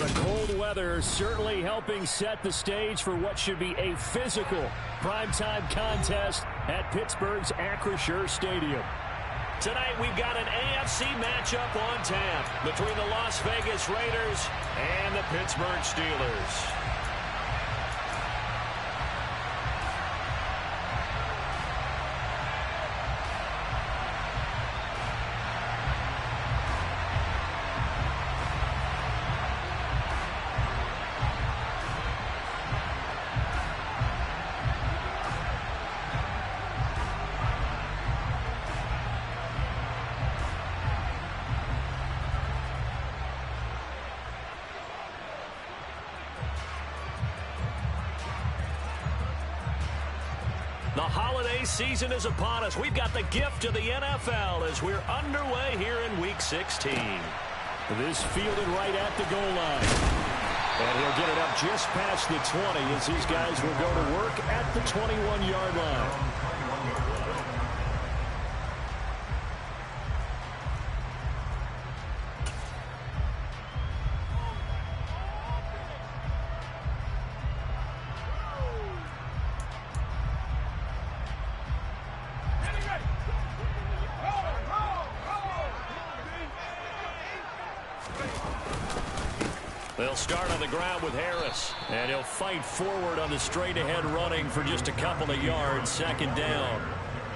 The cold weather certainly helping set the stage for what should be a physical primetime contest at Pittsburgh's Acrisure Stadium. Tonight we've got an AFC matchup on tap between the Las Vegas Raiders and the Pittsburgh Steelers. The holiday season is upon us. We've got the gift of the NFL as we're underway here in Week 16. This fielded right at the goal line. And he'll get it up just past the 20 as these guys will go to work at the 21-yard line. They'll start on the ground with Harris. And he'll fight forward on the straight-ahead running for just a couple of yards, second down.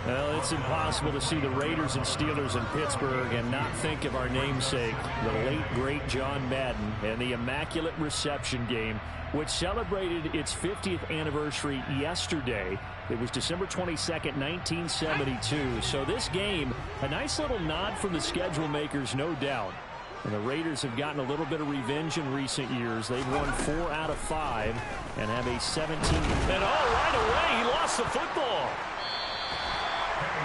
Well, it's impossible to see the Raiders and Steelers in Pittsburgh and not think of our namesake, the late, great John Madden, and the Immaculate Reception game, which celebrated its 50th anniversary yesterday. It was December 22nd, 1972. So this game, a nice little nod from the schedule makers, no doubt. And the Raiders have gotten a little bit of revenge in recent years. They've won 4 out of 5 and have a 17. And right away, he lost the football.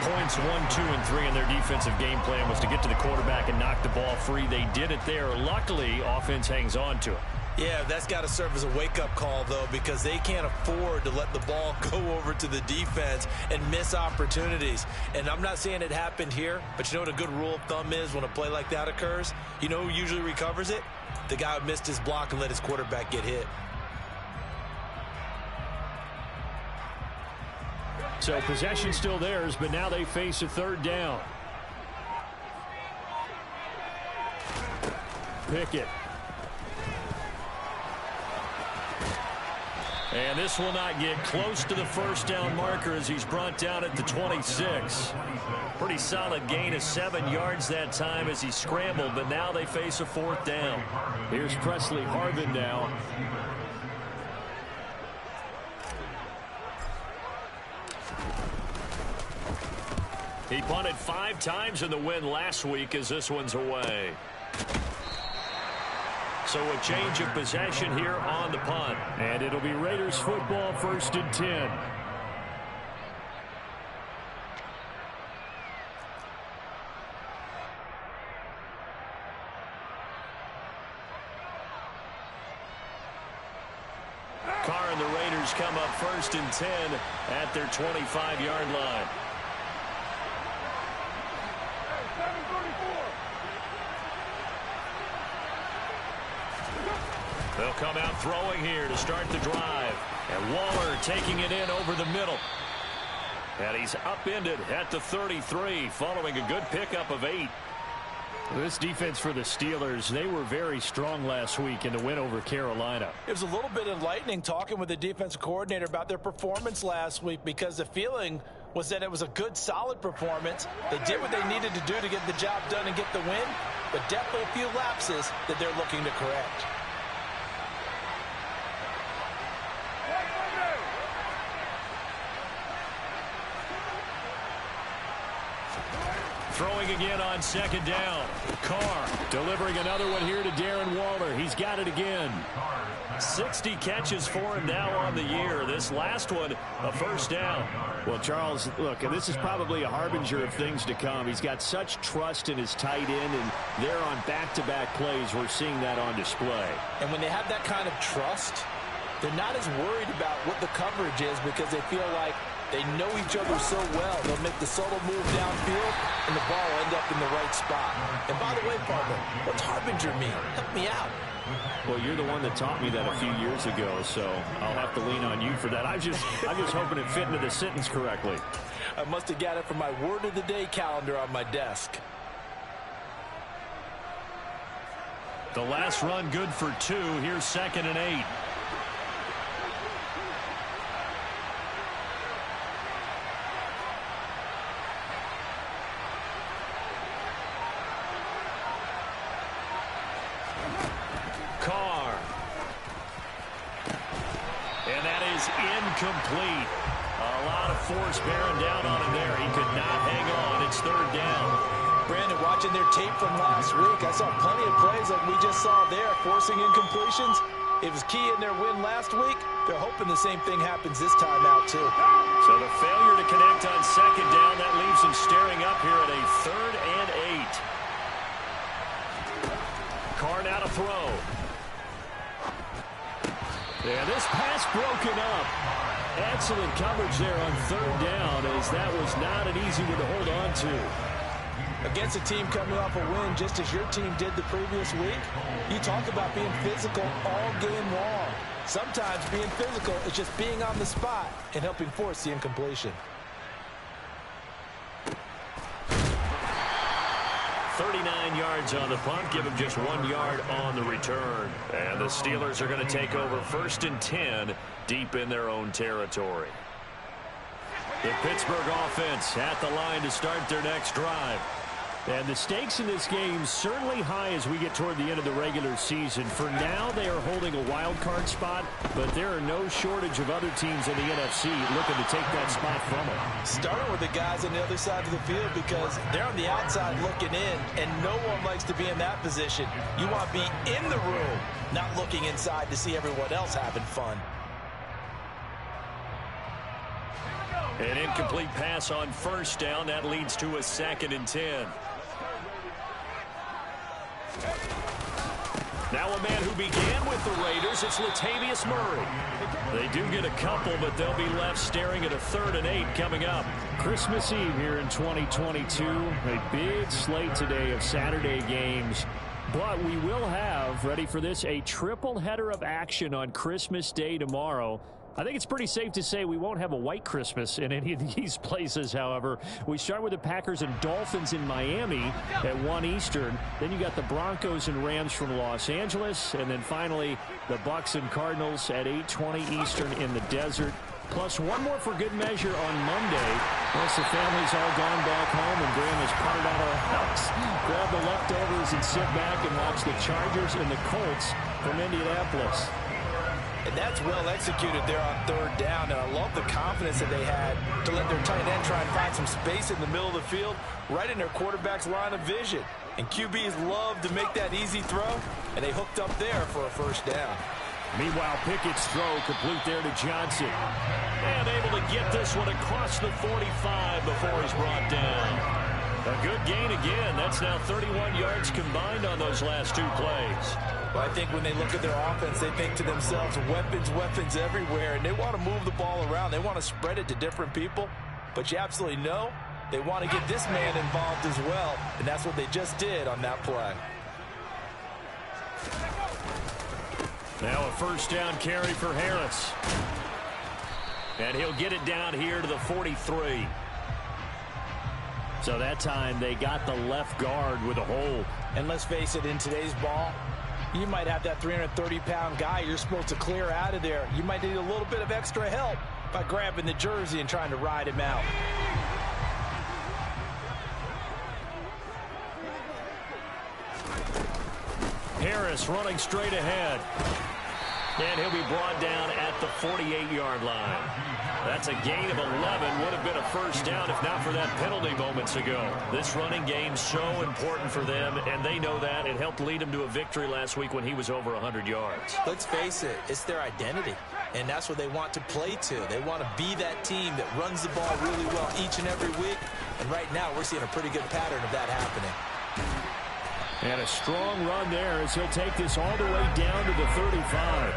Points 1, 2, and 3 in their defensive game plan was to get to the quarterback and knock the ball free. They did it there. Luckily, offense hangs on to it. Yeah, that's got to serve as a wake-up call, though, because they can't afford to let the ball go over to the defense and miss opportunities. And I'm not saying it happened here, but you know what a good rule of thumb is when a play like that occurs? You know who usually recovers it? The guy who missed his block and let his quarterback get hit. So possession still theirs, but now they face a third down. Pickett. And this will not get close to the first down marker as he's brought down at the 26. Pretty solid gain of 7 yards that time as he scrambled, but now they face a fourth down. Here's Presley Harvin now. He punted 5 times in the win last week as this one's away. So a change of possession here on the punt. And it'll be Raiders football, 1st and 10. Carr and the Raiders come up 1st and 10 at their 25-yard line. They'll come out throwing here to start the drive. And Waller taking it in over the middle. And he's upended at the 33 following a good pickup of 8. This defense for the Steelers, they were very strong last week in the win over Carolina. It was a little bit enlightening talking with the defensive coordinator about their performance last week because the feeling was that it was a good, solid performance. They did what they needed to do to get the job done and get the win, but definitely a few lapses that they're looking to correct. Throwing again on 2nd down. Carr delivering another one here to Darren Waller. He's got it again. 60 catches for him now on the year. This last one, a 1st down. Well, Charles, look, this is probably a harbinger of things to come. He's got such trust in his tight end, and there on back-to-back plays, we're seeing that on display. And when they have that kind of trust, they're not as worried about what the coverage is because they feel like they know each other so well. They'll make the subtle move downfield, and the ball will end up in the right spot. And by the way, partner, what's harbinger mean? Help me out. Well, you're the one that taught me that a few years ago, so I'll have to lean on you for that. I'm just hoping it fit into the sentence correctly. I must have got it from my word of the day calendar on my desk. The last run good for 2. Here's 2nd and 8. Carr. And that is incomplete. A lot of force bearing down on him there. He could not hang on. It's 3rd down. Brandon, watching their tape from last week, I saw plenty of plays like we just saw there, forcing incompletions. It was key in their win last week. They're hoping the same thing happens this time out, too. So the failure to connect on 2nd down, that leaves them staring up here at a 3rd and 8. Carr now to throw. Yeah, this pass broken up. Excellent coverage there on 3rd down, as that was not an easy one to hold on to. Against a team coming off a win, just as your team did the previous week, you talk about being physical all game long. Sometimes being physical is just being on the spot and helping force the incompletion. 39 yards on the punt, give them just 1 yard on the return. And the Steelers are going to take over 1st and 10 deep in their own territory. The Pittsburgh offense at the line to start their next drive. And the stakes in this game certainly high as we get toward the end of the regular season. For now, they are holding a wild card spot, but there are no shortage of other teams in the NFC looking to take that spot from them. Starting with the guys on the other side of the field, because they're on the outside looking in, and no one likes to be in that position. You want to be in the room, not looking inside to see everyone else having fun. An incomplete pass on 1st down. That leads to a 2nd and 10. Now a man who began with the Raiders, it's Latavius Murray. They do get a couple, but they'll be left staring at a 3rd and 8 coming up. Christmas Eve here in 2022. A big slate today of Saturday games. But we will have, ready for this, a triple header of action on Christmas Day tomorrow. I think it's pretty safe to say we won't have a white Christmas in any of these places, however. We start with the Packers and Dolphins in Miami at 1 Eastern. Then you got the Broncos and Rams from Los Angeles. And then finally, the Bucks and Cardinals at 8:20 Eastern in the desert. Plus one more for good measure on Monday. Once the family's all gone back home and Grandma's parted out of the house, grab the leftovers and sit back and watch the Chargers and the Colts from Indianapolis. And that's well executed there on 3rd down. And I love the confidence that they had to let their tight end try and find some space in the middle of the field, right in their quarterback's line of vision. And QBs love to make that easy throw, and they hooked up there for a 1st down. Meanwhile, Pickett's throw complete there to Johnson. And able to get this one across the 45 before he's brought down. A good gain again. That's now 31 yards combined on those last 2 plays. Well, I think when they look at their offense, they think to themselves, weapons, weapons everywhere, and they want to move the ball around. They want to spread it to different people, but you absolutely know they want to get this man involved as well, and that's what they just did on that play. Now a 1st down carry for Harris. And he'll get it down here to the 43. So that time they got the left guard with a hole. And let's face it, in today's ball, you might have that 330-pound guy you're supposed to clear out of there. You might need a little bit of extra help by grabbing the jersey and trying to ride him out. Harris running straight ahead. And he'll be brought down at the 48-yard line. That's a gain of 11. Would have been a 1st down if not for that penalty moments ago. This running game so important for them, and they know that. It helped lead them to a victory last week when he was over 100 yards. Let's face it, it's their identity, and that's what they want to play to. They want to be that team that runs the ball really well each and every week, and right now we're seeing a pretty good pattern of that happening. And a strong run there as he'll take this all the way down to the 35.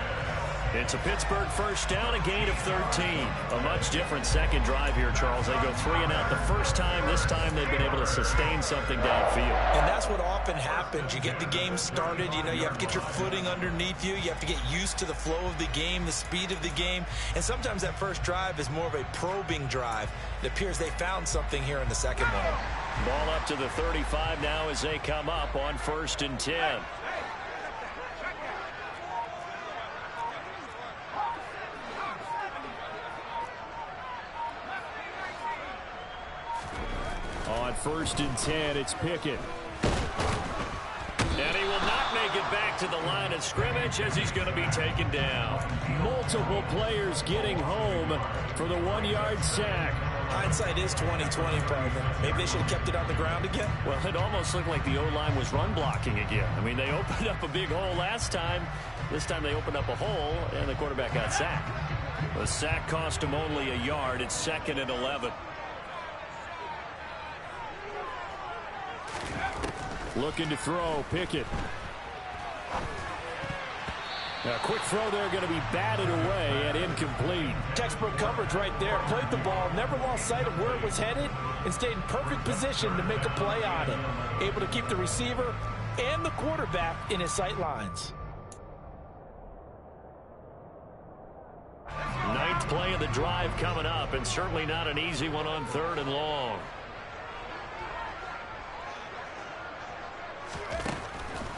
It's a Pittsburgh first down, a gain of 13. A much different second drive here, Charles. They go 3 and out the first time. This time they've been able to sustain something downfield. And that's what often happens. You get the game started. You know, you have to get your footing underneath you. You have to get used to the flow of the game, the speed of the game. And sometimes that first drive is more of a probing drive. It appears they found something here in the second one. Ball up to the 35 now as they come up on 1st and 10. On 1st and 10, it's Pickett. And he will not make it back to the line of scrimmage as he's going to be taken down. Multiple players getting home for the 1-yard sack. Hindsight is 20/20, partner. Maybe they should have kept it on the ground again. Well, it almost looked like the O-line was run blocking again. I mean, they opened up a big hole last time. This time they opened up a hole, and the quarterback got sacked. The sack cost him only a yard. It's 2nd and 11. Looking to throw, Pickett. A quick throw there, going to be batted away and incomplete. Textbook coverage right there. Played the ball, never lost sight of where it was headed, and stayed in perfect position to make a play on it. Able to keep the receiver and the quarterback in his sight lines. 9th play of the drive coming up, and certainly not an easy one on 3rd and long.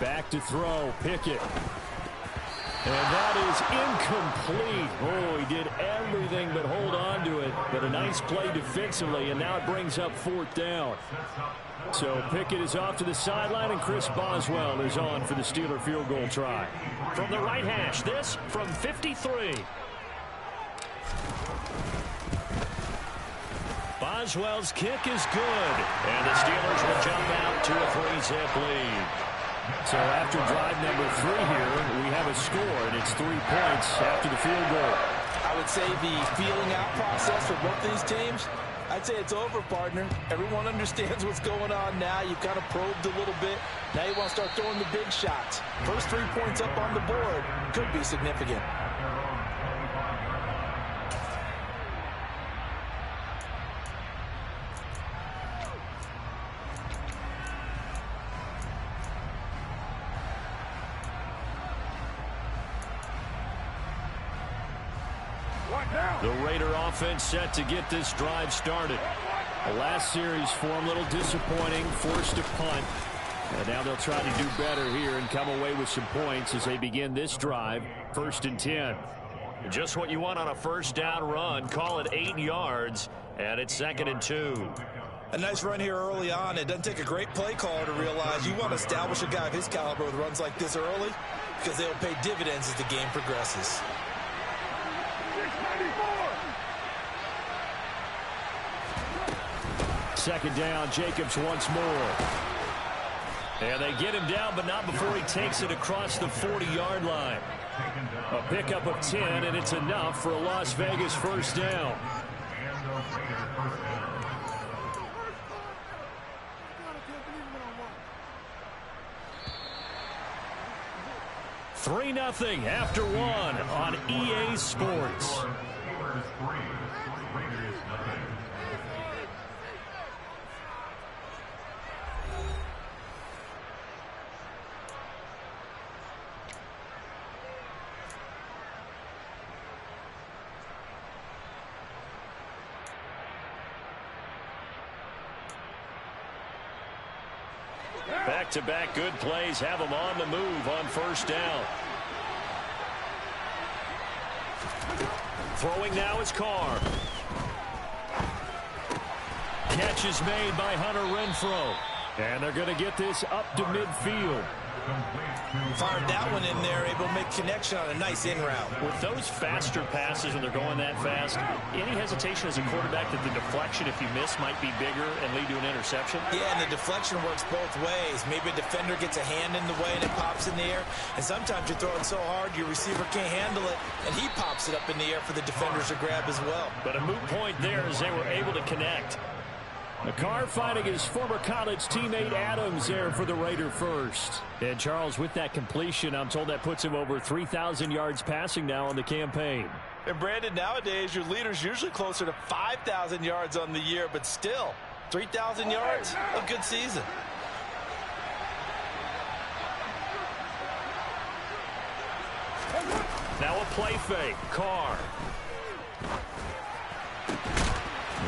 Back to throw, Pickett. And that is incomplete. Oh, he did everything but hold on to it. But a nice play defensively, and now it brings up 4th down. So Pickett is off to the sideline, and Chris Boswell is on for the Steeler field goal try. From the right hash, this from 53. Boswell's kick is good. And the Steelers will jump out to a 3-zip lead. So after drive number 3 here, we have a score, and it's 3 points after the field goal. I would say the feeling out process for both these teams, I'd say it's over, partner. Everyone understands what's going on now. You've kind of probed a little bit. Now you want to start throwing the big shots. First 3 points up on the board could be significant. The Raider offense set to get this drive started. The last series for them, a little disappointing, forced a punt. And now they'll try to do better here and come away with some points as they begin this drive, 1st and 10. Just what you want on a first down run. Call it 8 yards, and it's 2nd and 2. A nice run here early on. It doesn't take a great play caller to realize you want to establish a guy of his caliber with runs like this early because they'll pay dividends as the game progresses. Second down, Jacobs once more. And they get him down, but not before he takes it across the 40-yard line. A pickup of 10, and it's enough for a Las Vegas first down. Three 0 after 1 on EA Sports. Back-to-back good plays have them on the move on first down. Throwing now is Carr. Catch is made by Hunter Renfrow. And they're going to get this up to midfield. Fired that one in there, able to make connection on a nice in route. With those faster passes when they're going that fast, any hesitation as a quarterback that the deflection, if you miss, might be bigger and lead to an interception? Yeah, and the deflection works both ways. Maybe a defender gets a hand in the way and it pops in the air. And sometimes you're throwing so hard your receiver can't handle it, and he pops it up in the air for the defenders to grab as well. But a moot point there as they were able to connect. McCarr fighting his former college teammate Adams there for the Raider first. And Charles, with that completion, I'm told that puts him over 3,000 yards passing now on the campaign. And Brandon, nowadays your leader's usually closer to 5,000 yards on the year, but still 3,000 yards, a good season. Now a play fake. Carr.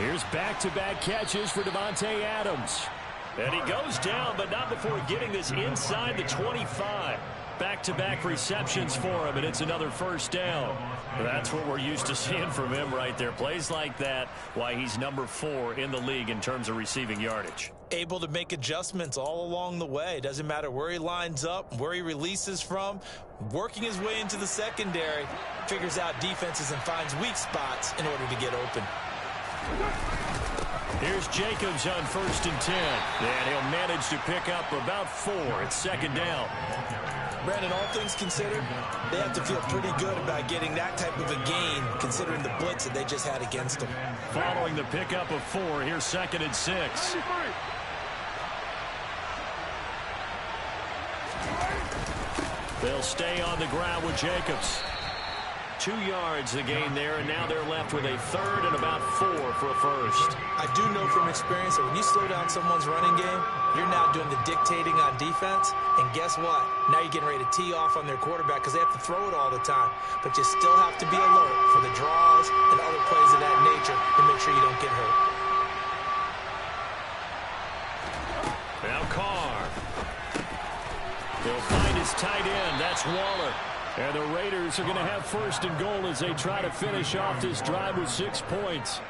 Here's back-to-back catches for Davante Adams. And he goes down, but not before getting this inside the 25. Back-to-back receptions for him, and it's another first down. That's what we're used to seeing from him right there. Plays like that, why he's number 4 in the league in terms of receiving yardage. Able to make adjustments all along the way. Doesn't matter where he lines up, where he releases from. Working his way into the secondary, figures out defenses and finds weak spots in order to get open. Here's Jacobs on 1st and 10. And he'll manage to pick up about 4. It's second down. Brandon, all things considered, they have to feel pretty good about getting that type of a gain, considering the blitz that they just had against them. Following the pickup of 4, here's 2nd and 6. They'll stay on the ground with Jacobs. 2 yards the gain there, and now they're left with a 3rd and about 4 for a first. I do know from experience that when you slow down someone's running game, you're now doing the dictating on defense, and guess what? Now you're getting ready to tee off on their quarterback because they have to throw it all the time. But you still have to be alert for the draws and other plays of that nature to make sure you don't get hurt. Now Carr. They'll find his tight end. That's Waller. And the Raiders are going to have 1st and goal as they try to finish off this drive with 6 points.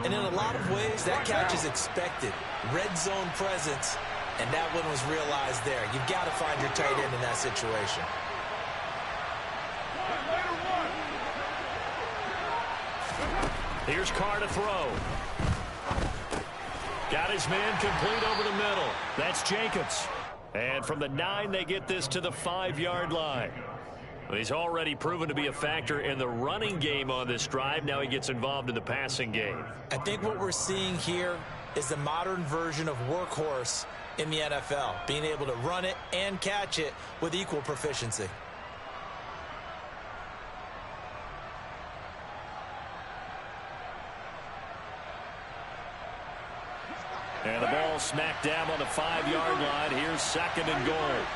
And in a lot of ways, that catch is expected. Red zone presence, and that one was realized there. You've got to find your tight end in that situation. Here's Carr to throw. Got his man complete over the middle. That's Jacobs. And from the 9, they get this to the 5-yard line. He's already proven to be a factor in the running game on this drive. Now he gets involved in the passing game. I think what we're seeing here is the modern version of workhorse in the NFL, being able to run it and catch it with equal proficiency. And the ball smacked down on the 5-yard line. Here's 2nd and goal.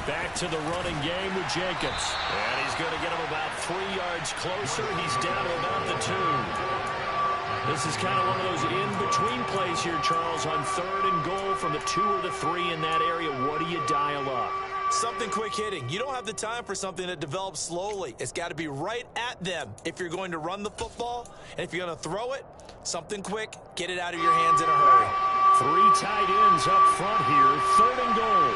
Back to the running game with Jacobs. And he's going to get him about 3 yards closer. He's down to about the 2. This is kind of one of those in-between plays here, Charles, on 3rd and goal from the 2 or the 3 in that area. What do you dial up? Something quick hitting. You don't have the time for something that develops slowly. It's got to be right at them if you're going to run the football. And if you're going to throw it, something quick, get it out of your hands in a hurry. 3 tight ends up front here, 3rd and goal.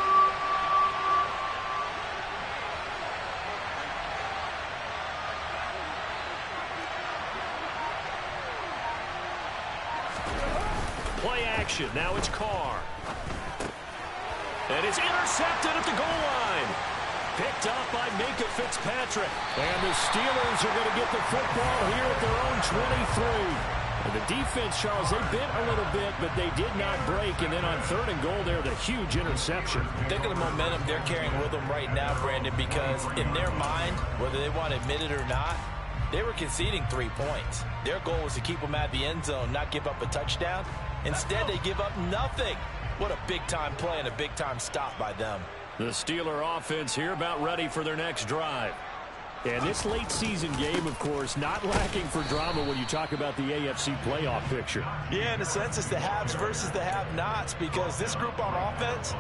Play action. Now it's Carr. And it's intercepted at the goal line. Picked up by Minka Fitzpatrick. And the Steelers are going to get the football here at their own 23. And the defense, Charles, they bent a little bit, but they did not break. And then on 3rd and goal there, the huge interception. Think of the momentum they're carrying with them right now, Brandon, because in their mind, whether they want to admit it or not, they were conceding 3 points. Their goal was to keep them at the end zone, not give up a touchdown. Instead, they give up nothing. What a big-time play and a big-time stop by them. The Steeler offense here about ready for their next drive. And this late season game, of course, not lacking for drama when you talk about the AFC playoff picture. Yeah, in a sense, it's the haves versus the have-nots, because this group on offense,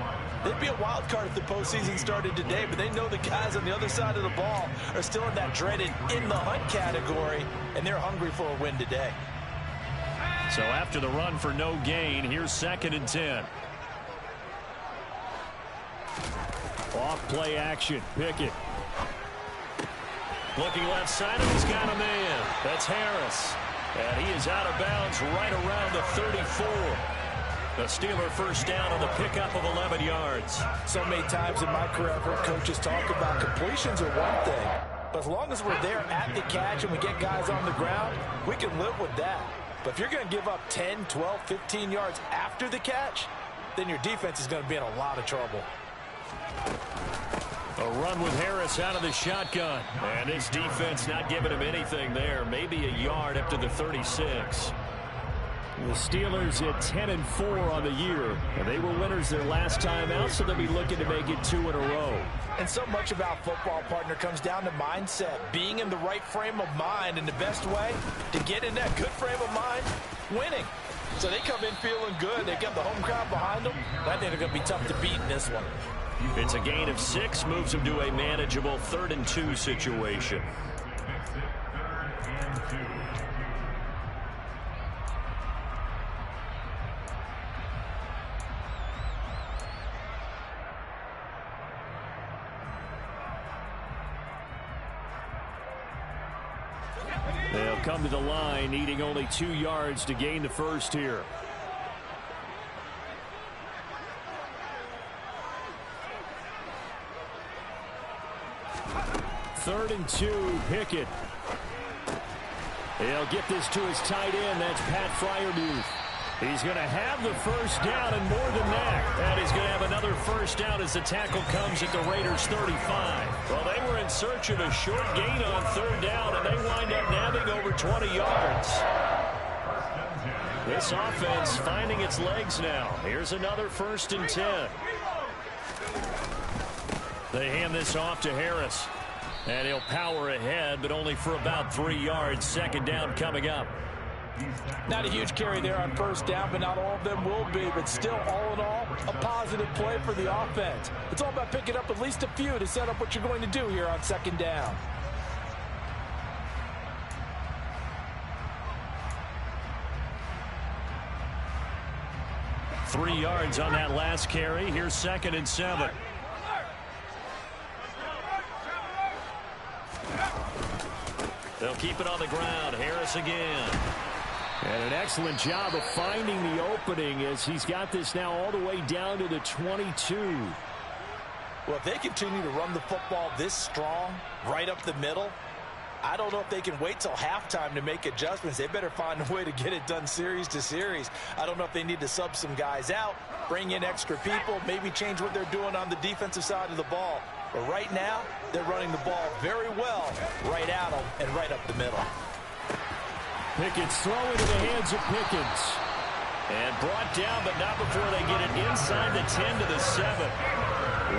they'd be a wild card if the postseason started today, but they know the guys on the other side of the ball are still in that dreaded in-the-hunt category, and they're hungry for a win today. So after the run for no gain, here's 2nd and 10. Off play action. Pickett. Looking left side, and he's got a man. That's Harris. And he is out of bounds right around the 34. The Steeler first down on the pickup of 11 yards. So many times in my career, I've heard coaches talk about completions are one thing. But as long as we're there at the catch and we get guys on the ground, we can live with that. But if you're going to give up 10, 12, 15 yards after the catch, then your defense is going to be in a lot of trouble. A run with Harris out of the shotgun. And this defense not giving him anything there. Maybe a yard up to the 36. The Steelers at 10-4 on the year. And they were winners their last time out, so they'll be looking to make it 2 in a row. And so much about football, partner, comes down to mindset. Being in the right frame of mind, and the best way to get in that good frame of mind, winning. So they come in feeling good. They've got the home crowd behind them. I think they're going to be tough to beat in this one. It's a gain of 6, moves them to a manageable 3rd and 2 situation. They'll come to the line, needing only 2 yards to gain the first here. 3rd and 2, Pickett. He'll get this to his tight end. That's Pat Freiermuth. He's going to have the first down and more than that. And he's going to have another first down as the tackle comes at the Raiders' 35. Well, they were in search of a short gain on 3rd down, and they wind up nabbing over 20 yards. This offense finding its legs now. Here's another 1st and 10. They hand this off to Harris. And he'll power ahead, but only for about 3 yards. 2nd down coming up. Not a huge carry there on 1st down, but not all of them will be. But still, all in all, a positive play for the offense. It's all about picking up at least a few to set up what you're going to do here on 2nd down. Three yards on that last carry. Here's 2nd and 7. They'll keep it on the ground. Harris again. And an excellent job of finding the opening as he's got this now all the way down to the 22. Well, if they continue to run the football this strong, right up the middle, I don't know if they can wait till halftime to make adjustments. They better find a way to get it done series to series. I don't know if they need to sub some guys out, bring in extra people, maybe change what they're doing on the defensive side of the ball. But right now, they're running the ball very well right at them and right up the middle. Pickett's throwing into the hands of Pickens. And brought down, but not before they get it inside the 10 to the 7.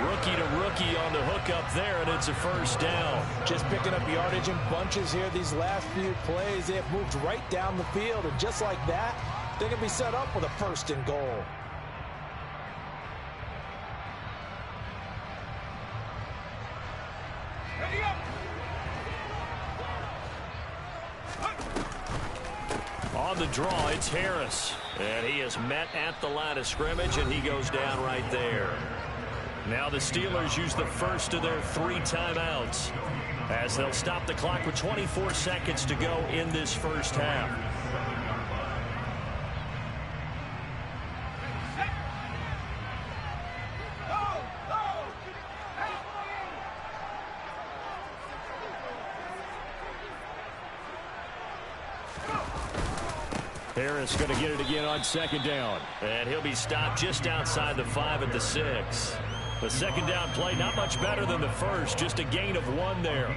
Rookie to rookie on the hook up there, and it's a 1st down. Just picking up yardage in bunches here these last few plays. They have moved right down the field, and just like that, they're going to be set up with a 1st and goal. On the draw, it's Harris. And he is met at the line of scrimmage, and he goes down right there. Now the Steelers use the first of their 3 timeouts as they'll stop the clock with 24 seconds to go in this first half. Harris going to get it again on 2nd down. And he'll be stopped just outside the 5 at the 6. The 2nd down play not much better than the first, just a gain of 1 there.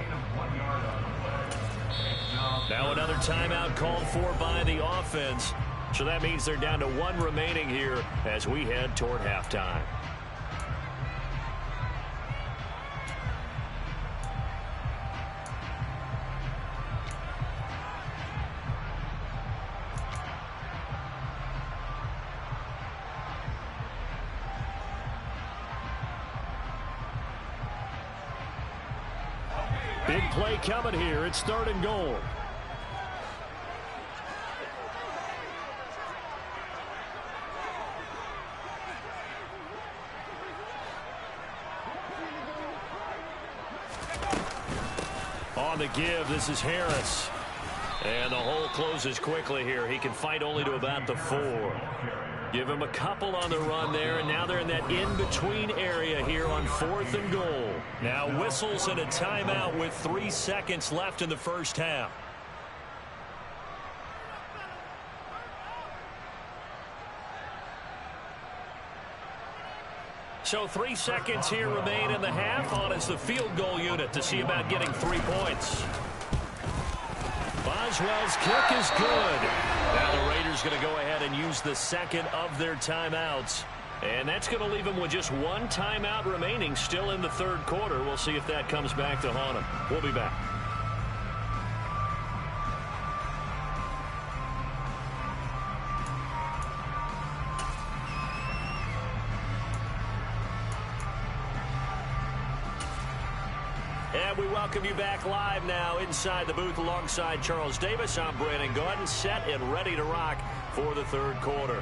Now another timeout called for by the offense. So that means they're down to 1 remaining here as we head toward halftime. Big play coming here. It's 3rd and goal. On the give, this is Harris. And the hole closes quickly here. He can fight only to about the 4. Give him a couple on the run there, and now they're in that in-between area here on 4th and goal. Now whistles and a timeout with 3 seconds left in the first half. So 3 seconds here remain in the half. On is the field goal unit to see about getting 3 points. Boswell's kick is good. Now the Raiders going to go ahead and use the second of their timeouts. And that's going to leave them with just 1 timeout remaining still in the third quarter. We'll see if that comes back to haunt them. We'll be back. And we welcome you back live now inside the booth alongside Charles Davis. I'm Brandon Gaudin, set and ready to rock for the third quarter.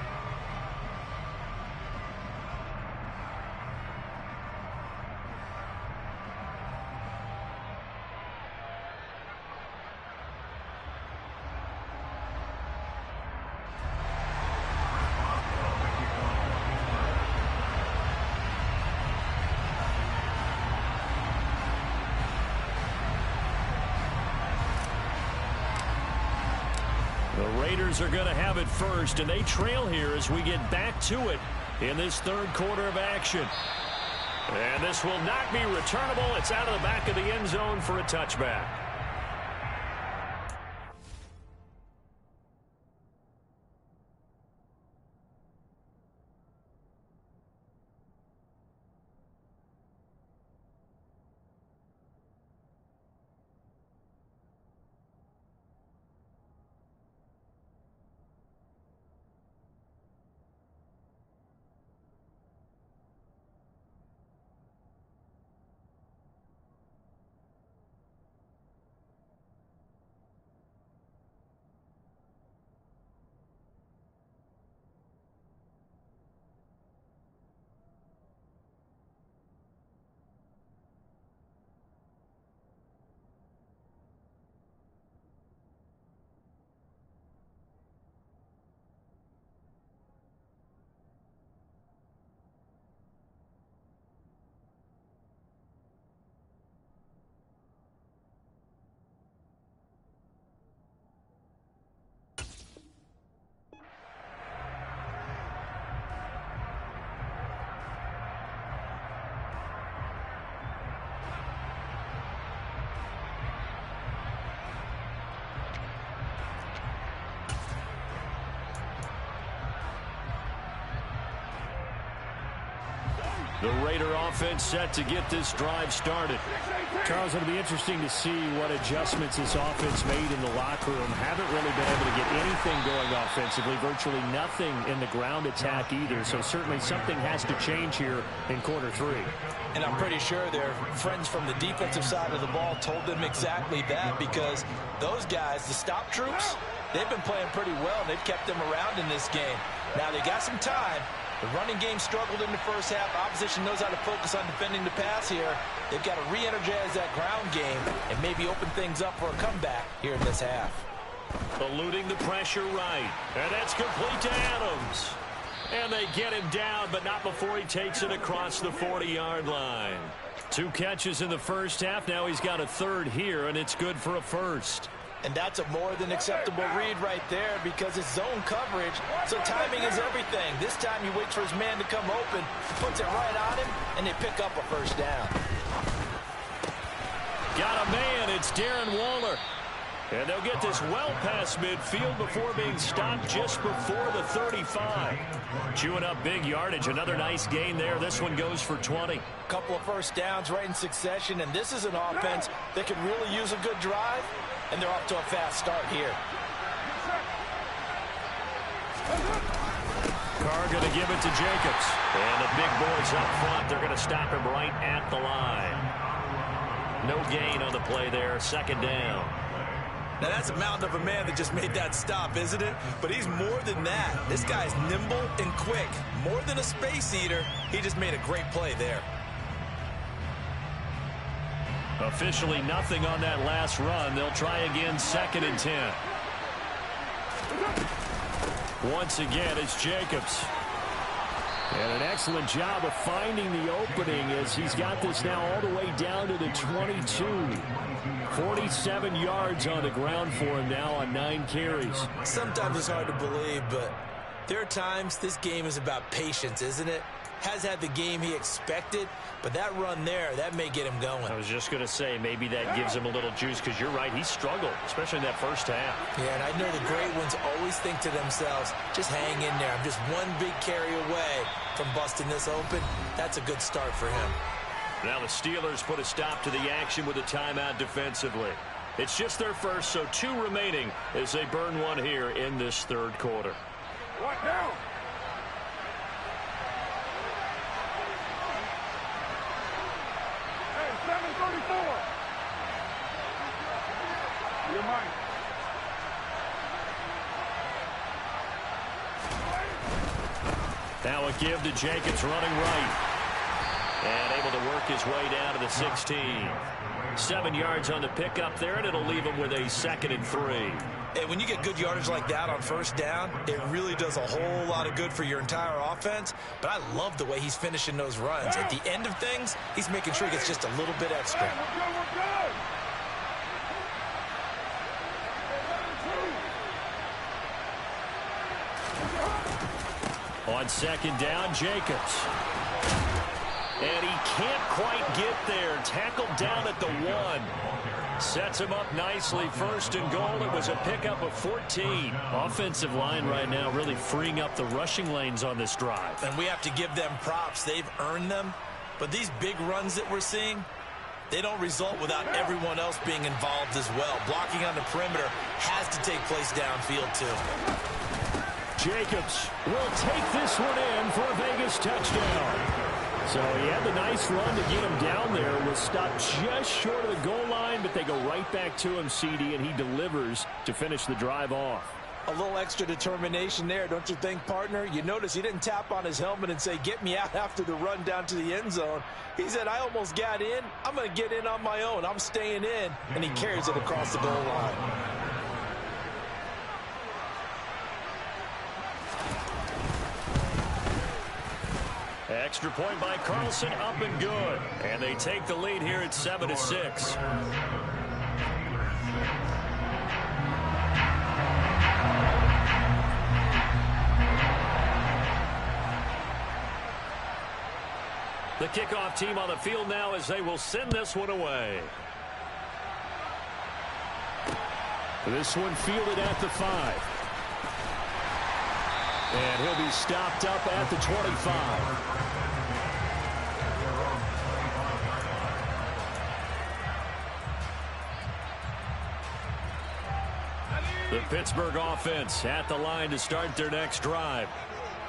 Are going to have it first, and they trail here as we get back to it in this third quarter of action. And this will not be returnable. It's out of the back of the end zone for a touchback. The Raider offense set to get this drive started. Charles, it'll be interesting to see what adjustments this offense made in the locker room. Haven't really been able to get anything going offensively. Virtually nothing in the ground attack either. So certainly something has to change here in quarter 3. And I'm pretty sure their friends from the defensive side of the ball told them exactly that, because those guys, the stop troops, they've been playing pretty well. They've kept them around in this game. Now they got some time. The running game struggled in the first half. Opposition knows how to focus on defending the pass here. They've got to re-energize that ground game and maybe open things up for a comeback here in this half. Eluding the pressure right. And that's complete to Adams. And they get him down, but not before he takes it across the 40-yard line. 2 catches in the first half. Now he's got a third here, and it's good for a first. And that's a more than acceptable read right there, because it's zone coverage, so timing is everything. This time he waits for his man to come open, puts it right on him, and they pick up a first down. Got a man. It's Darren Waller. And they'll get this well past midfield before being stopped just before the 35. Chewing up big yardage. Another nice gain there. This one goes for 20. Couple of first downs right in succession, and this is an offense that could really use a good drive, and they're off to a fast start here. Carr going to give it to Jacobs. And the big boys up front, they're going to stop him right at the line. No gain on the play there. Second down. Now, that's a mountain of a man that just made that stop, isn't it? But he's more than that. This guy's nimble and quick. More than a space eater, he just made a great play there. Officially nothing on that last run. They'll try again, 2nd and 10. Once again, it's Jacobs. And an excellent job of finding the opening as he's got this now all the way down to the 22. 47 yards on the ground for him now on 9 carries. Sometimes it's hard to believe, but There are times this game is about patience, isn't it? Has had the game he expected, but that run there, that may get him going. I was just going to say, maybe that gives him a little juice, because you're right, he struggled, especially in that first half. Yeah, and I know the great ones always think to themselves, just hang in there. I'm just one big carry away from busting this open. That's a good start for him. Now the Steelers put a stop to the action with a timeout defensively. It's just their first, so 2 remaining as they burn one here in this third quarter. What now? Hey, 734. You're mine. Now a give to Jacobs running right. And able to work his way down to the 16. 7 yards on the pickup there, and it'll leave him with a 2nd and 3. Hey, when you get good yardage like that on first down, it really does a whole lot of good for your entire offense. But I love the way he's finishing those runs. At the end of things, he's making sure he gets just a little bit extra. We're good. On 2nd down, Jacobs. And he can't quite get there. Tackled down at the 1. Sets him up nicely. 1st and goal. It was a pickup of 14. Offensive line right now really freeing up the rushing lanes on this drive. And we have to give them props. They've earned them. But these big runs that we're seeing, they don't result without everyone else being involved as well. Blocking on the perimeter has to take place downfield too. Jacobs will take this one in for a Vegas touchdown. So he had the nice run to get him down there. Was stopped just short of the goal line, but they go right back to him, CD, and he delivers to finish the drive off. A little extra determination there, don't you think, partner? You notice he didn't tap on his helmet and say, get me out after the run down to the end zone. He said, I almost got in. I'm going to get in on my own. I'm staying in. And he carries it across the goal line. Extra point by Carlson, up and good. And they take the lead here at 7-6. The kickoff team on the field now as they will send this one away. This one fielded at the 5. And he'll be stopped up at the 25. The Pittsburgh offense at the line to start their next drive.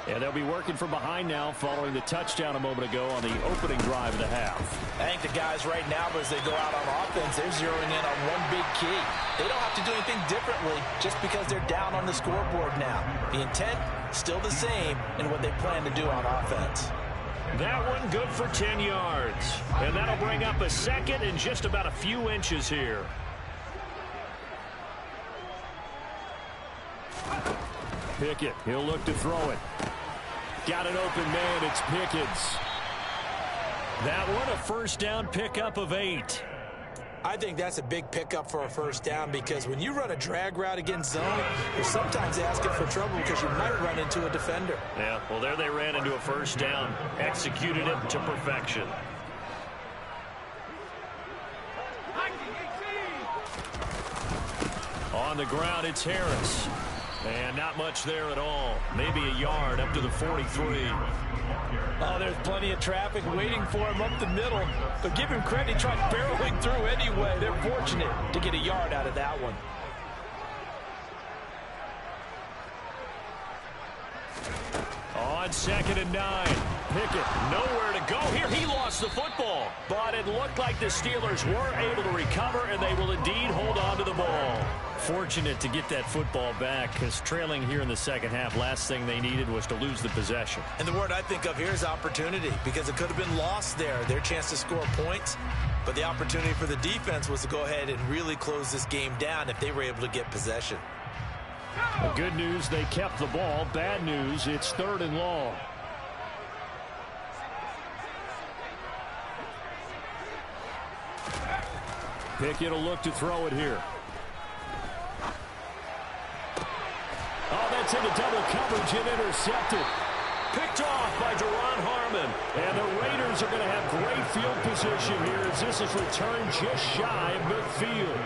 And they'll be working from behind now following the touchdown a moment ago on the opening drive of the half. I think the guys right now, as they go out on offense, they're zeroing in on one big key. They don't have to do anything differently just because they're down on the scoreboard now. The intent, still the same in what they plan to do on offense. That one good for 10 yards. And that'll bring up a 2nd and just about a few inches here. Pickett, he'll look to throw it. Got an open man, it's Pickens. That one a first down pickup of 8. I think that's a big pickup for a first down because when you run a drag route against zone, you're sometimes asking for trouble because you might run into a defender. Yeah, well, there they ran into a first down. Executed it to perfection. On the ground, it's Harris. And not much there at all. Maybe a yard up to the 43. Oh, there's plenty of traffic waiting for him up the middle. But give him credit, he tried barreling through anyway. They're fortunate to get a yard out of that one. On 2nd and 9. Pickett nowhere to go here. He lost the football. But it looked like the Steelers were able to recover, and they will indeed hold on to the ball. Fortunate to get that football back because trailing here in the second half, last thing they needed was to lose the possession. And the word I think of here is opportunity because it could have been lost there, their chance to score points. But the opportunity for the defense was to go ahead and really close this game down if they were able to get possession. Well, good news, they kept the ball. Bad news, it's 3rd and long. Pickett will look to throw it here. Oh, gets into double coverage and intercepted. Picked off by Deron Harmon. And the Raiders are going to have great field position here as this is returned just shy of midfield.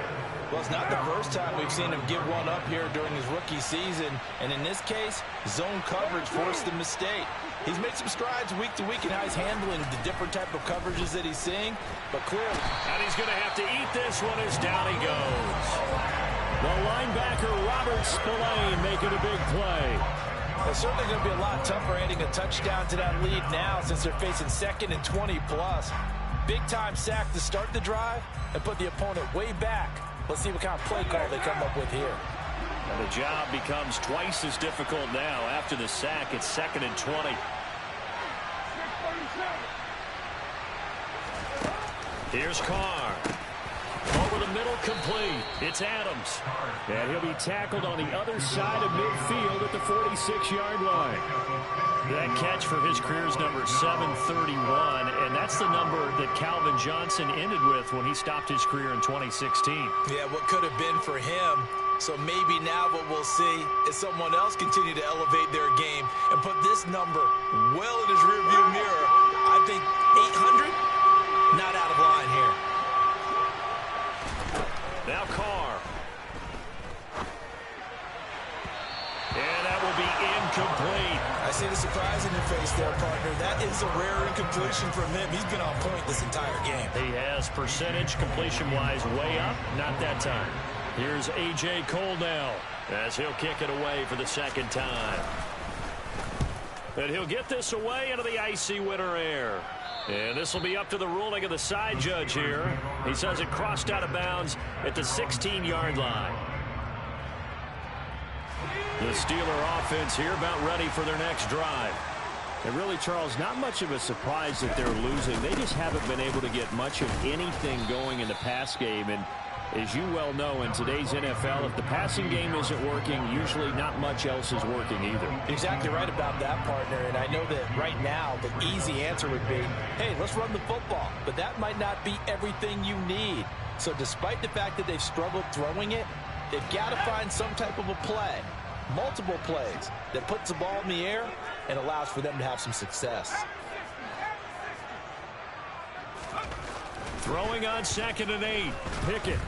Well, it's not the first time we've seen him give one up here during his rookie season. And in this case, zone coverage forced the mistake. He's made some strides week to week in how he's handling the different type of coverages that he's seeing. But clearly, and he's going to have to eat this one as down he goes. The linebacker, Robert Spillane, making a big play. It's certainly going to be a lot tougher adding a touchdown to that lead now since they're facing 2nd and 20+. Big-time sack to start the drive and put the opponent way back. Let's see what kind of play call they come up with here. And the job becomes twice as difficult now. After the sack, it's 2nd and 20. Here's Carr. Over the middle, complete. It's Adams. And he'll be tackled on the other side of midfield at the 46-yard line. That catch for his career is number 731, and that's the number that Calvin Johnson ended with when he stopped his career in 2016. Yeah, what could have been for him. So maybe now what we'll see is someone else continue to elevate their game and put this number well in his rearview mirror. I think 800, not out of line here. Now Carr. And that will be incomplete. I see the surprise in your face there, partner. That is a rare incompletion from him. He's been on point this entire game. He has percentage completion-wise way up. Not that time. Here's A.J. Cole now as he'll kick it away for the 2nd time. And he'll get this away into the icy winter air. And this will be up to the ruling of the side judge here. He says it crossed out of bounds at the 16-yard line. The Steeler offense here about ready for their next drive. And really, Charles, not much of a surprise that they're losing. They just haven't been able to get much of anything going in the pass game. And as you well know, in today's NFL, if the passing game isn't working, usually not much else is working either. Exactly right about that, partner. And I know that right now the easy answer would be, hey, let's run the football. But that might not be everything you need. So despite the fact that they've struggled throwing it, they've got to find some type of a play, multiple plays, that puts the ball in the air and allows for them to have some success. Throwing on 2nd and 8. Pickett.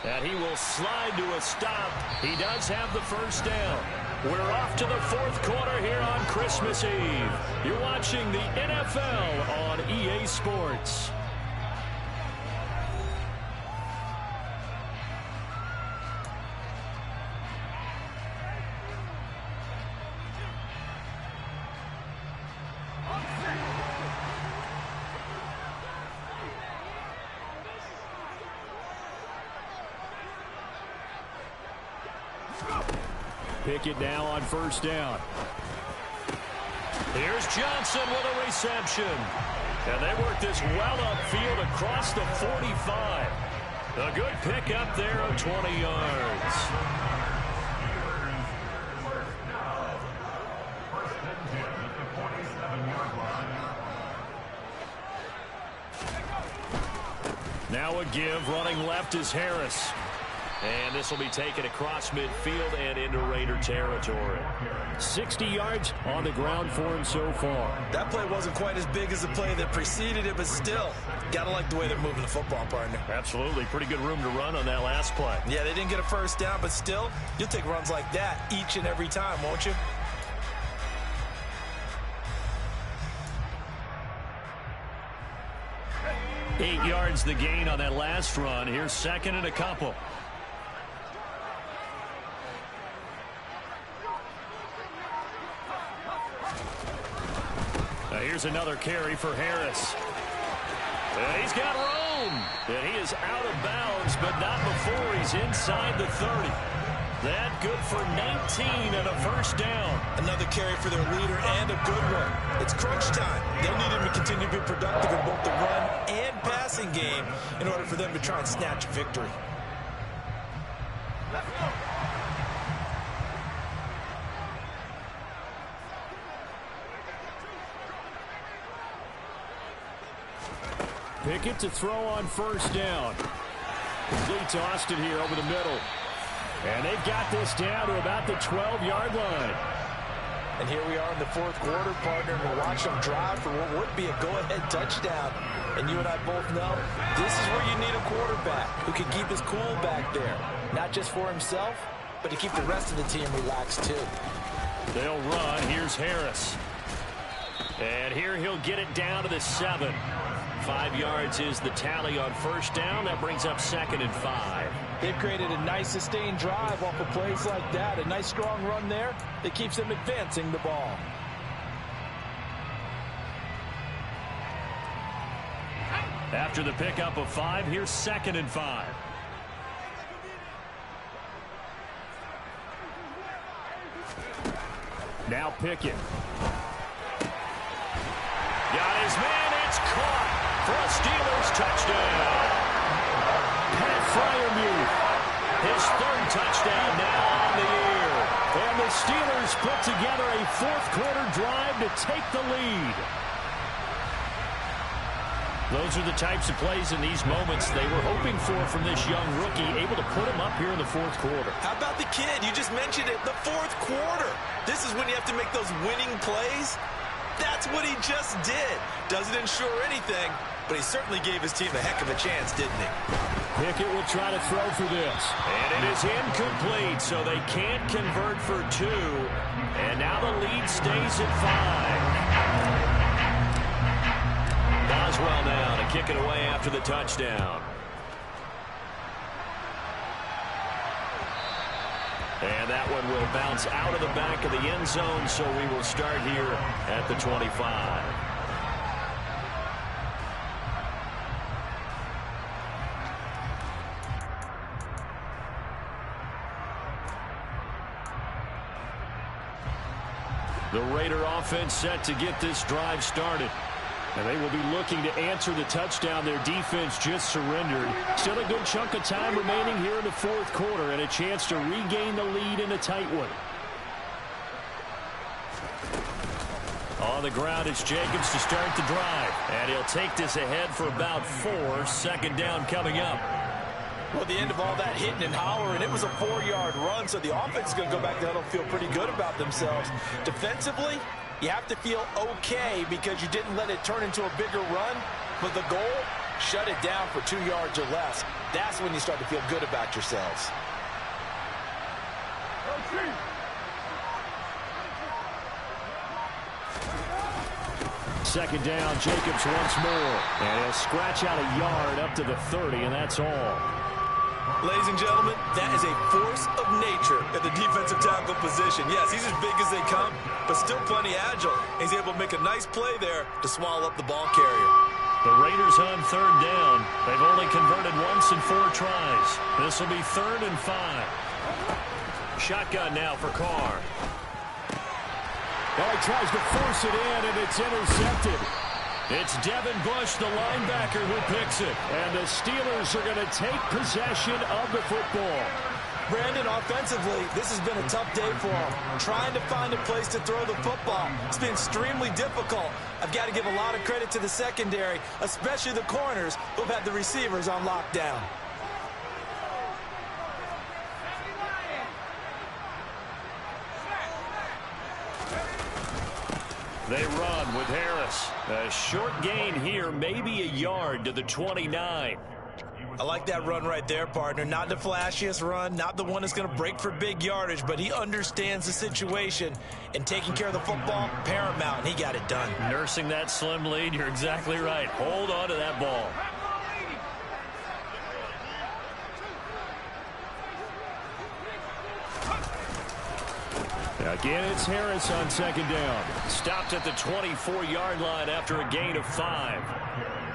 And he will slide to a stop. He does have the first down. We're off to the 4th quarter here on Christmas Eve. You're watching the NFL on EA Sports. Pickett now on 1st down. Here's Johnson with a reception. And they work this well upfield across the 45. A good pick up there of 20 yards. Now a give. Running left is Harris. And this will be taken across midfield and into Raider territory. 60 yards on the ground for him so far. That play wasn't quite as big as the play that preceded it, but still, got to like the way they're moving the football, partner. Absolutely. Pretty good room to run on that last play. Yeah, they didn't get a first down, but still, you'll take runs like that each and every time, won't you? Eight yards the gain on that last run. Here's 2nd and a couple. Here's another carry for Harris. And he's got room. And he is out of bounds, but not before he's inside the 30. That good for 19 and a first down. Another carry for their leader and a good one. It's crunch time. They'll need him to continue to be productive in both the run and passing game in order for them to try and snatch a victory. Pickett to throw on 1st down. Complete to Austin here over the middle. And they've got this down to about the 12-yard line. And here we are in the fourth quarter, partner, and we're watching them drive for what would be a go-ahead touchdown. And you and I both know this is where you need a quarterback who can keep his cool back there. Not just for himself, but to keep the rest of the team relaxed too. They'll run. Here's Harris. And here he'll get it down to the 7. 5 yards is the tally on first down. That brings up 2nd and 5. They've created a nice sustained drive off of plays like that. A nice strong run there that keeps them advancing the ball. After the pickup of 5, here's 2nd and 5. Now Pickett. Got his man. It's caught for a Steelers touchdown. Pat Freiermuth, his 3rd touchdown now on the year. And the Steelers put together a fourth-quarter drive to take the lead. Those are the types of plays in these moments they were hoping for from this young rookie, able to put him up here in the fourth quarter. How about the kid? You just mentioned it, the fourth quarter. This is when you have to make those winning plays. That's what he just did. Doesn't ensure anything, but he certainly gave his team a heck of a chance, didn't he? Pickett will try to throw for this. And it is incomplete, so they can't convert for 2. And now the lead stays at 5. Boswell now to kick it away after the touchdown. And that one will bounce out of the back of the end zone, so we will start here at the 25. The Raider offense set to get this drive started. And they will be looking to answer the touchdown their defense just surrendered. Still a good chunk of time remaining here in the fourth quarter and a chance to regain the lead in a tight one. On the ground, it's Jacobs to start the drive. And he'll take this ahead for about 4. 2nd down coming up. Well, the end of all that hitting and hollering, it was a 4-yard run, so the offense is going to go back there and feel pretty good about themselves. Defensively, you have to feel okay because you didn't let it turn into a bigger run. But the goal, shut it down for 2 yards or less. That's when you start to feel good about yourselves. Second down, Jacobs once more. And he'll scratch out a yard up to the 30, and that's all. Ladies and gentlemen, that is a force of nature at the defensive tackle position. Yes, he's as big as they come, but still plenty agile. He's able to make a nice play there to swallow up the ball carrier. The Raiders on 3rd down. They've only converted once in 4 tries. This will be 3rd and 5. Shotgun now for Carr. Well, he tries to force it in, and it's intercepted. It's Devin Bush, the linebacker, who picks it. And the Steelers are going to take possession of the football. Brandon, offensively, this has been a tough day for him. Trying to find a place to throw the football. It's been extremely difficult. I've got to give a lot of credit to the secondary, especially the corners, who've had the receivers on lockdown. They run with Harris. A short gain here, maybe a yard to the 29. I like that run right there, partner. Not the flashiest run, not the one that's going to break for big yardage, but he understands the situation, and taking care of the football, paramount, and he got it done. Nursing that slim lead, you're exactly right. Hold on to that ball. Again, it's Harris on 2nd down. Stopped at the 24-yard line after a gain of 5.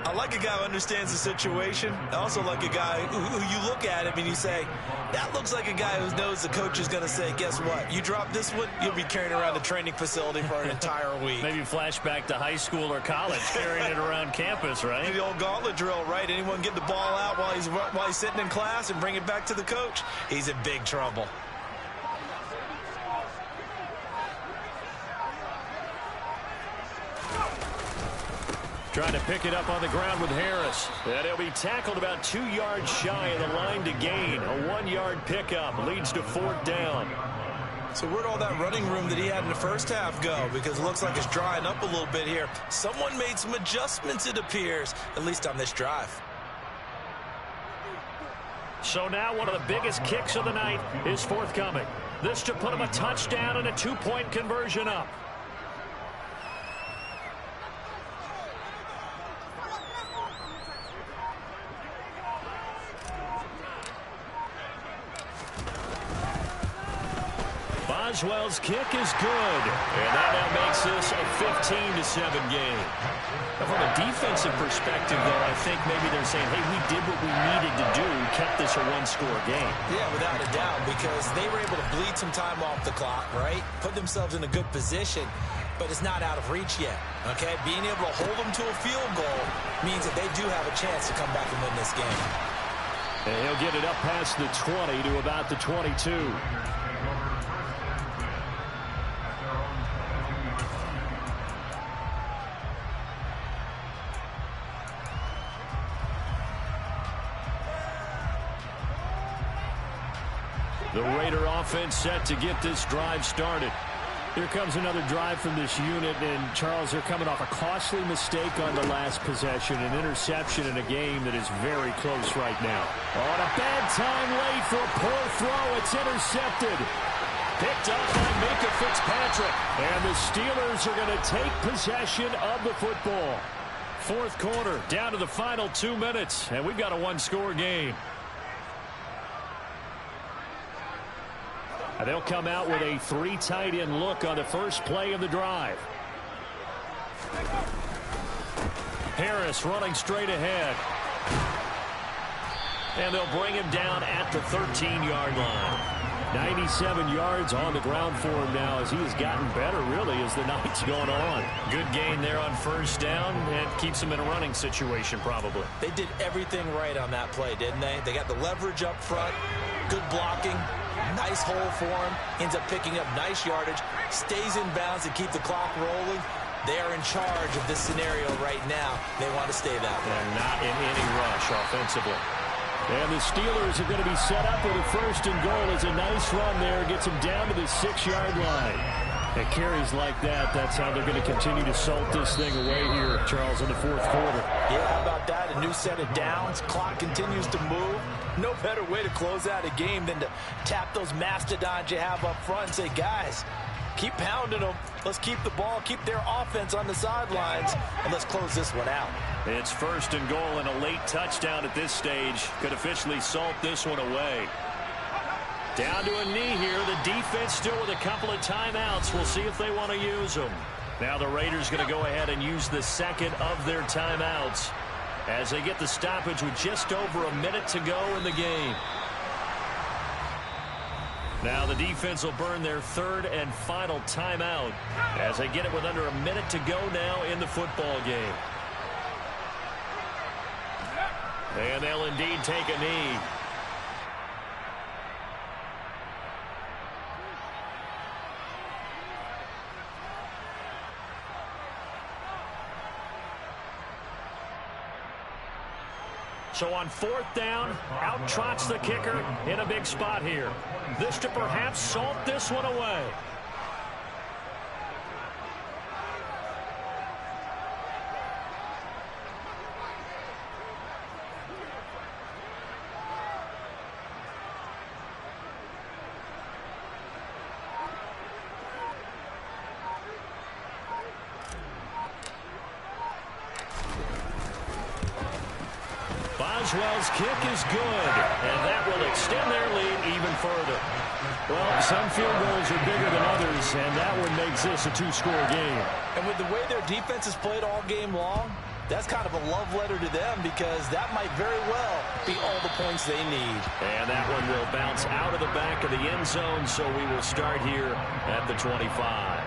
I like a guy who understands the situation. I also like a guy who you look at him and you say, that looks like a guy who knows the coach is going to say, guess what? You drop this one, you'll be carrying around the training facility for an entire week. Maybe flashback to high school or college, carrying it around campus, right? The old gauntlet drill, right? Anyone get the ball out while he's sitting in class and bring it back to the coach? He's in big trouble. Trying to pick it up on the ground with Harris. And he'll be tackled about 2 yards shy of the line to gain. A 1-yard pickup leads to 4th down. So where'd all that running room that he had in the first half go? Because it looks like it's drying up a little bit here. Someone made some adjustments, it appears, at least on this drive. So now one of the biggest kicks of the night is forthcoming. This to put him a touchdown and a 2-point conversion up. Boswell's kick is good. And that now makes this a 15-7 game. Now from a defensive perspective, though, I think maybe they're saying, hey, we did what we needed to do, kept this a one-score game. Yeah, without a doubt, because they were able to bleed some time off the clock, right? Put themselves in a good position, but it's not out of reach yet, okay? Being able to hold them to a field goal means that they do have a chance to come back and win this game. And he'll get it up past the 20 to about the 22. The Raider offense set to get this drive started. Here comes another drive from this unit, and Charles, they're coming off a costly mistake on the last possession, an interception in a game that is very close right now. On a bad time late for a poor throw, it's intercepted. Picked up by Minka Fitzpatrick, and the Steelers are going to take possession of the football. Fourth quarter, down to the final 2 minutes, and we've got a one-score game. They'll come out with a 3 tight end look on the first play of the drive. Harris running straight ahead. And they'll bring him down at the 13-yard line. 97 yards on the ground for him now as he has gotten better, really, as the night's going on. Good gain there on first down and keeps him in a running situation, probably. They did everything right on that play, didn't they? They got the leverage up front, good blocking, nice hole for him, ends up picking up nice yardage, stays in bounds to keep the clock rolling. They are in charge of this scenario right now. They want to stay that way. They're not in any rush offensively. And the Steelers are going to be set up with a 1st and goal. As a nice run there, gets them down to the 6-yard line. And carries like that, that's how they're going to continue to salt this thing away here, Charles, in the fourth quarter. Yeah, how about that? A new set of downs. Clock continues to move. No better way to close out a game than to tap those mastodons you have up front and say, guys, keep pounding them. Let's keep the ball, keep their offense on the sidelines, and let's close this one out. It's 1st and goal and a late touchdown at this stage. Could officially salt this one away. Down to a knee here. The defense still with a couple of timeouts. We'll see if they want to use them. Now the Raiders going to go ahead and use the second of their timeouts as they get the stoppage with just over a minute to go in the game. Now the defense will burn their 3rd and final timeout as they get it with under a minute to go now in the football game. And they'll indeed take a knee. So on 4th down, out trots the kicker in a big spot here. This to perhaps salt this one away. Boswell's kick is good, and that will extend their lead even further. Well, some field goals are bigger than others, and that one makes this a 2-score game. And with the way their defense has played all game long, that's kind of a love letter to them because that might very well be all the points they need. And that one will bounce out of the back of the end zone, so we will start here at the 25.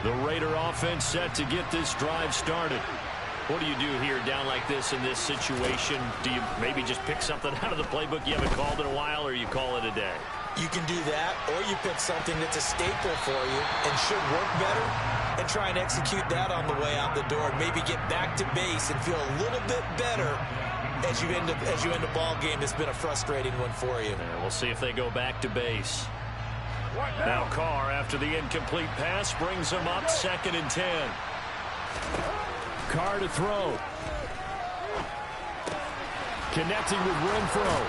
The Raider offense set to get this drive started. What do you do here down like this in this situation? Do you maybe just pick something out of the playbook you haven't called in a while, or you call it a day? You can do that, or you pick something that's a staple for you and should work better and try and execute that on the way out the door and maybe get back to base and feel a little bit better as you end a ball game that's been a frustrating one for you. And we'll see if they go back to base. Now Carr, after the incomplete pass, brings them up 2nd and 10. Carr to throw. Connecting with Renfro.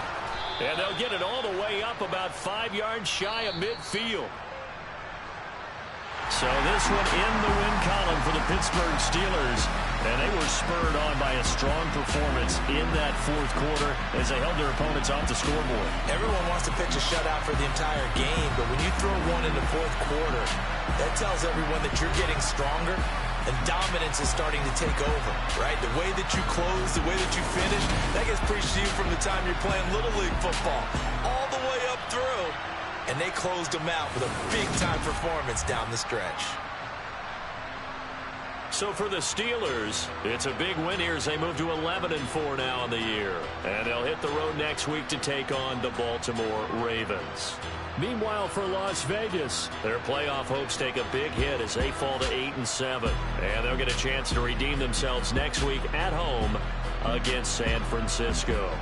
And they'll get it all the way up about 5 yards shy of midfield. So this one in the win column for the Pittsburgh Steelers. And they were spurred on by a strong performance in that 4th quarter as they held their opponents off the scoreboard. Everyone wants to pitch a shutout for the entire game, but when you throw one in the 4th quarter, that tells everyone that you're getting stronger and dominance is starting to take over, right? The way that you close, the way that you finish, that gets preached to you from the time you're playing Little League football all the way up through. And they closed them out with a big-time performance down the stretch. So for the Steelers, it's a big win here as they move to 11-4 now in the year. And they'll hit the road next week to take on the Baltimore Ravens. Meanwhile, for Las Vegas, their playoff hopes take a big hit as they fall to 8-7. And they'll get a chance to redeem themselves next week at home against San Francisco.